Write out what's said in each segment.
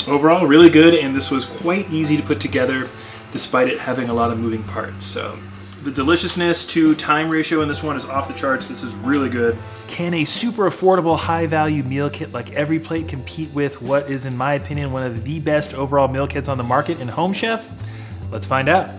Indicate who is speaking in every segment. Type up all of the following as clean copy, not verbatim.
Speaker 1: Overall, really good, and this was quite easy to put together despite it having a lot of moving parts. So the deliciousness to time ratio in this one is off the charts. This is really good. Can a super affordable, high-value meal kit like EveryPlate compete with what is, in my opinion, one of the best overall meal kits on the market in Home Chef? Let's find out.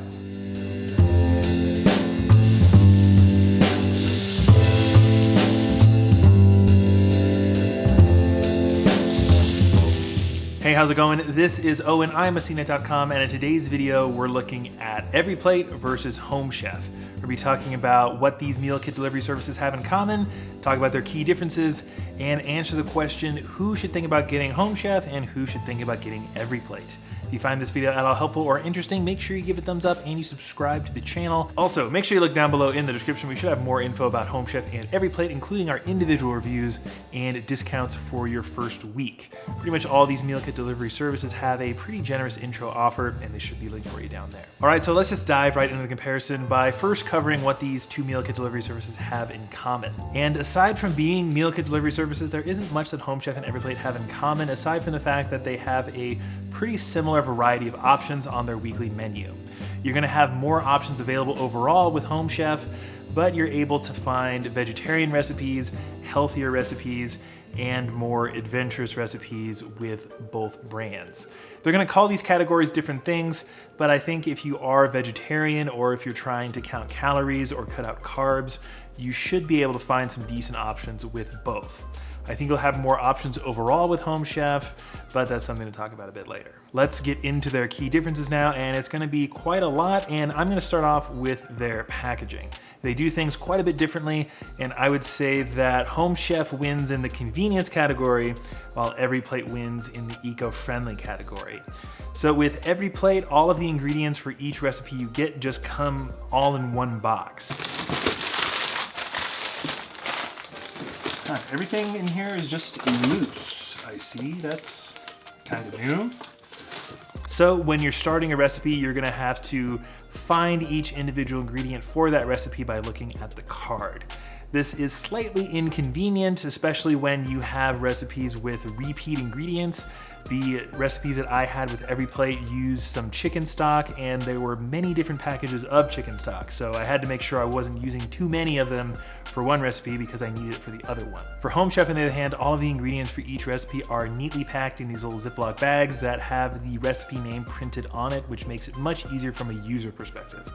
Speaker 1: Hey, how's it going? This is Owen, I'm a CNET.com, and in today's video, we're looking at EveryPlate versus Home Chef. We'll be talking about what these meal kit delivery services have in common, talk about their key differences, and answer the question, who should think about getting Home Chef and who should think about getting EveryPlate? If you find this video at all helpful or interesting, make sure you give it a thumbs up and you subscribe to the channel. Also, make sure you look down below in the description. We should have more info about Home Chef and EveryPlate, including our individual reviews and discounts for your first week. Pretty much all these meal kit delivery services have a pretty generous intro offer, and they should be linked for you down there. All right, so let's just dive right into the comparison by first covering what these two meal kit delivery services have in common. And aside from being meal kit delivery services, there isn't much that Home Chef and EveryPlate have in common, aside from the fact that they have a pretty similar variety of options on their weekly menu. You're gonna have more options available overall with Home Chef, but you're able to find vegetarian recipes, healthier recipes, and more adventurous recipes with both brands. They're gonna call these categories different things, but I think if you are a vegetarian or if you're trying to count calories or cut out carbs, you should be able to find some decent options with both. I think you'll have more options overall with Home Chef, but that's something to talk about a bit later. Let's get into their key differences now, and it's gonna be quite a lot, and I'm gonna start off with their packaging. They do things quite a bit differently, and I would say that Home Chef wins in the convenience category, while EveryPlate wins in the eco-friendly category. So with EveryPlate, all of the ingredients for each recipe you get just come all in one box. Everything in here is just loose. I see, that's kind of new. So when you're starting a recipe, you're gonna have to find each individual ingredient for that recipe by looking at the card. This is slightly inconvenient, especially when you have recipes with repeat ingredients. The recipes that I had with EveryPlate used some chicken stock, and there were many different packages of chicken stock, so I had to make sure I wasn't using too many of them for one recipe because I needed it for the other one. For Home Chef, on the other hand, all of the ingredients for each recipe are neatly packed in these little Ziploc bags that have the recipe name printed on it, which makes it much easier from a user perspective.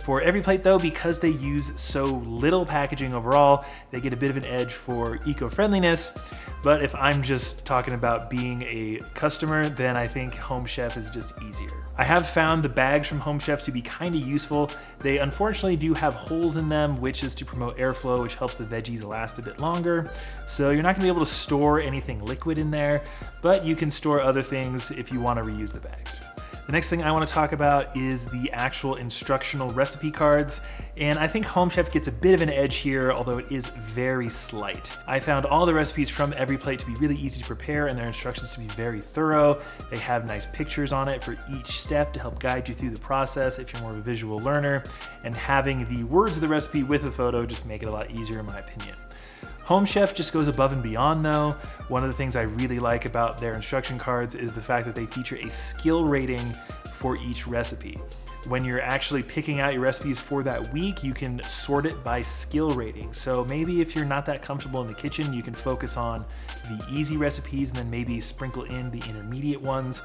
Speaker 1: For EveryPlate though, because they use so little packaging overall, they get a bit of an edge for eco-friendliness. But if I'm just talking about being a customer, then I think Home Chef is just easier. I have found the bags from Home Chef to be kind of useful. They unfortunately do have holes in them, which is to promote airflow, which helps the veggies last a bit longer. So you're not gonna be able to store anything liquid in there, but you can store other things if you wanna reuse the bags. The next thing I want to talk about is the actual instructional recipe cards, and I think Home Chef gets a bit of an edge here, although it is very slight. I found all the recipes from EveryPlate to be really easy to prepare and their instructions to be very thorough. They have nice pictures on it for each step to help guide you through the process if you're more of a visual learner, and having the words of the recipe with a photo just make it a lot easier in my opinion. Home Chef just goes above and beyond though. One of the things I really like about their instruction cards is the fact that they feature a skill rating for each recipe. When you're actually picking out your recipes for that week, you can sort it by skill rating. So maybe if you're not that comfortable in the kitchen, you can focus on the easy recipes and then maybe sprinkle in the intermediate ones.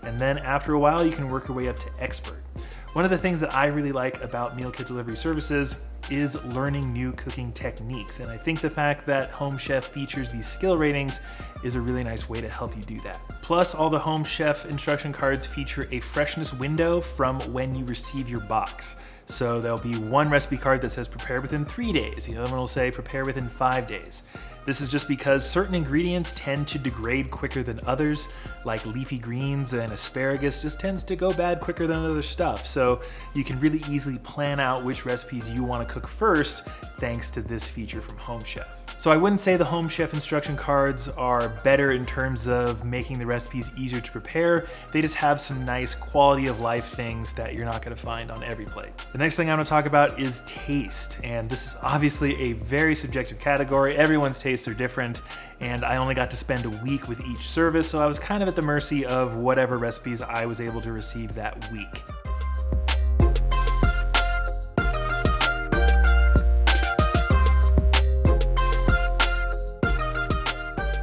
Speaker 1: And then after a while, you can work your way up to expert. One of the things that I really like about meal kit delivery services is learning new cooking techniques. And I think the fact that Home Chef features these skill ratings is a really nice way to help you do that. Plus, all the Home Chef instruction cards feature a freshness window from when you receive your box. So there'll be one recipe card that says prepare within 3 days. The other one will say prepare within 5 days. This is just because certain ingredients tend to degrade quicker than others, like leafy greens and asparagus just tends to go bad quicker than other stuff. So you can really easily plan out which recipes you want to cook first thanks to this feature from Home Chef. So I wouldn't say the Home Chef instruction cards are better in terms of making the recipes easier to prepare. They just have some nice quality of life things that you're not gonna find on EveryPlate. The next thing I'm gonna talk about is taste. And this is obviously a very subjective category. Everyone's tastes are different. And I only got to spend a week with each service, so I was kind of at the mercy of whatever recipes I was able to receive that week.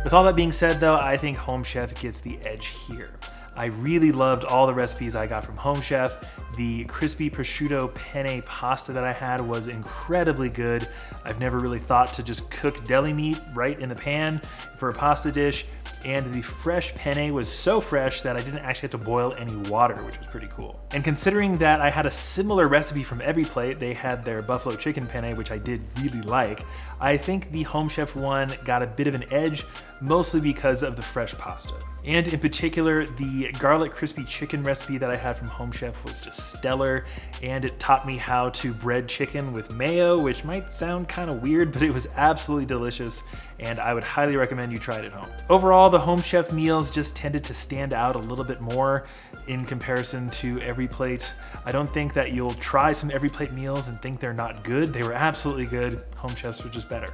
Speaker 1: With all that being said though, I think Home Chef gets the edge here. I really loved all the recipes I got from Home Chef. The crispy prosciutto penne pasta that I had was incredibly good. I've never really thought to just cook deli meat right in the pan for a pasta dish. And the fresh penne was so fresh that I didn't actually have to boil any water, which was pretty cool. And considering that I had a similar recipe from EveryPlate, they had their buffalo chicken penne, which I did really like, I think the Home Chef one got a bit of an edge, mostly because of the fresh pasta. And in particular, the garlic crispy chicken recipe that I had from Home Chef was just stellar, and it taught me how to bread chicken with mayo, which might sound kind of weird, but it was absolutely delicious, and I would highly recommend you try it at home. Overall, the Home Chef meals just tended to stand out a little bit more in comparison to EveryPlate. I don't think that you'll try some EveryPlate meals and think they're not good. They were absolutely good. Home Chef's were just better.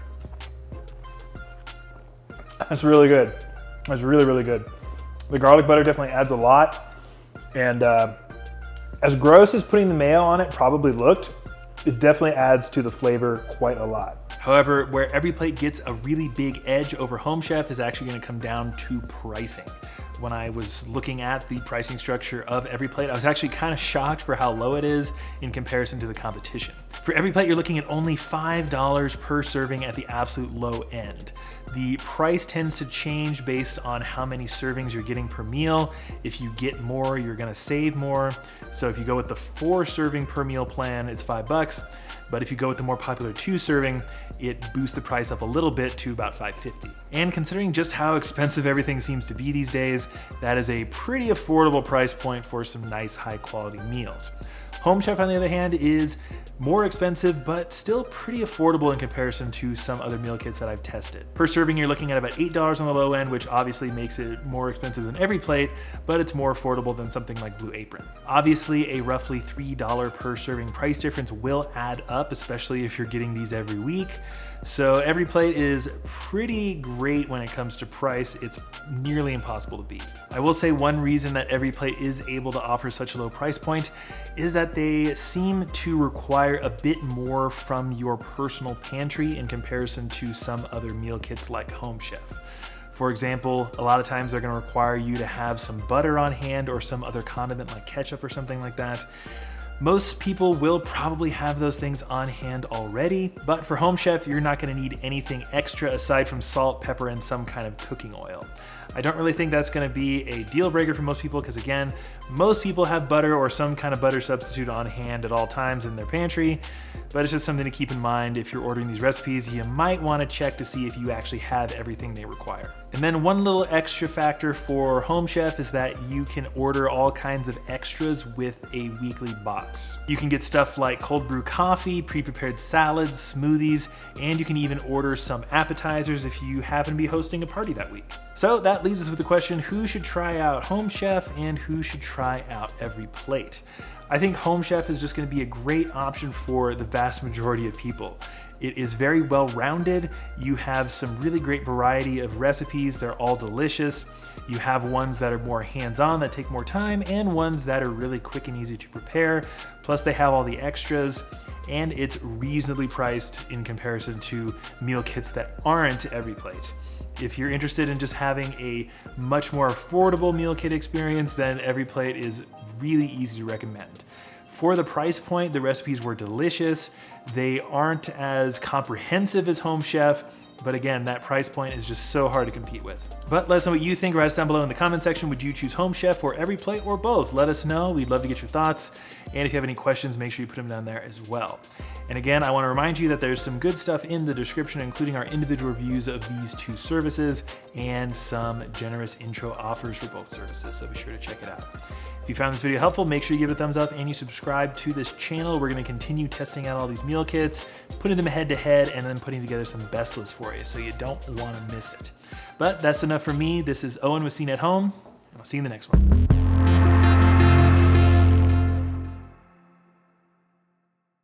Speaker 1: That's really good. That's really, really good. The garlic butter definitely adds a lot. And as gross as putting the mayo on it probably looked, it definitely adds to the flavor quite a lot. However, where EveryPlate gets a really big edge over Home Chef is actually gonna come down to pricing. When I was looking at the pricing structure of EveryPlate, I was actually kind of shocked for how low it is in comparison to the competition. For EveryPlate, you're looking at only $5 per serving at the absolute low end. The price tends to change based on how many servings you're getting per meal. If you get more, you're gonna save more. So if you go with the 4 serving per meal plan, it's $5. But if you go with the more popular 2 serving, it boosts the price up a little bit to about $5.50. And considering just how expensive everything seems to be these days, that is a pretty affordable price point for some nice high quality meals. Home Chef, on the other hand, is more expensive, but still pretty affordable in comparison to some other meal kits that I've tested. Per serving, you're looking at about $8 on the low end, which obviously makes it more expensive than EveryPlate, but it's more affordable than something like Blue Apron. Obviously, a roughly $3 per serving price difference will add up, especially if you're getting these every week. So EveryPlate is pretty great when it comes to price. It's nearly impossible to beat. I will say one reason that EveryPlate is able to offer such a low price point is that they seem to require a bit more from your personal pantry in comparison to some other meal kits like Home Chef. For example, a lot of times they're gonna require you to have some butter on hand or some other condiment like ketchup or something like that. Most people will probably have those things on hand already, but for Home Chef, you're not gonna need anything extra aside from salt, pepper, and some kind of cooking oil. I don't really think that's gonna be a deal breaker for most people because again, most people have butter or some kind of butter substitute on hand at all times in their pantry, but it's just something to keep in mind if you're ordering these recipes. You might wanna check to see if you actually have everything they require. And then one little extra factor for Home Chef is that you can order all kinds of extras with a weekly box. You can get stuff like cold brew coffee, pre-prepared salads, smoothies, and you can even order some appetizers if you happen to be hosting a party that week. So that leaves us with the question, who should try out Home Chef and who should try out EveryPlate? I think Home Chef is just gonna be a great option for the vast majority of people. It is very well-rounded. You have some really great variety of recipes. They're all delicious. You have ones that are more hands-on that take more time and ones that are really quick and easy to prepare. Plus they have all the extras and it's reasonably priced in comparison to meal kits that aren't EveryPlate. If you're interested in just having a much more affordable meal kit experience, then EveryPlate is really easy to recommend. For the price point, the recipes were delicious. They aren't as comprehensive as Home Chef, but again, that price point is just so hard to compete with. But let us know what you think. Write us down below in the comment section. Would you choose Home Chef or EveryPlate or both? Let us know. We'd love to get your thoughts. And if you have any questions, make sure you put them down there as well. And again, I want to remind you that there's some good stuff in the description, including our individual reviews of these 2 services and some generous intro offers for both services, so be sure to check it out. If you found this video helpful, make sure you give it a thumbs up and you subscribe to this channel. We're gonna continue testing out all these meal kits, putting them head to head, and then putting together some best lists for you, so you don't wanna miss it. But that's enough for me. This is Owen with CNET Home, and I'll see you in the next one.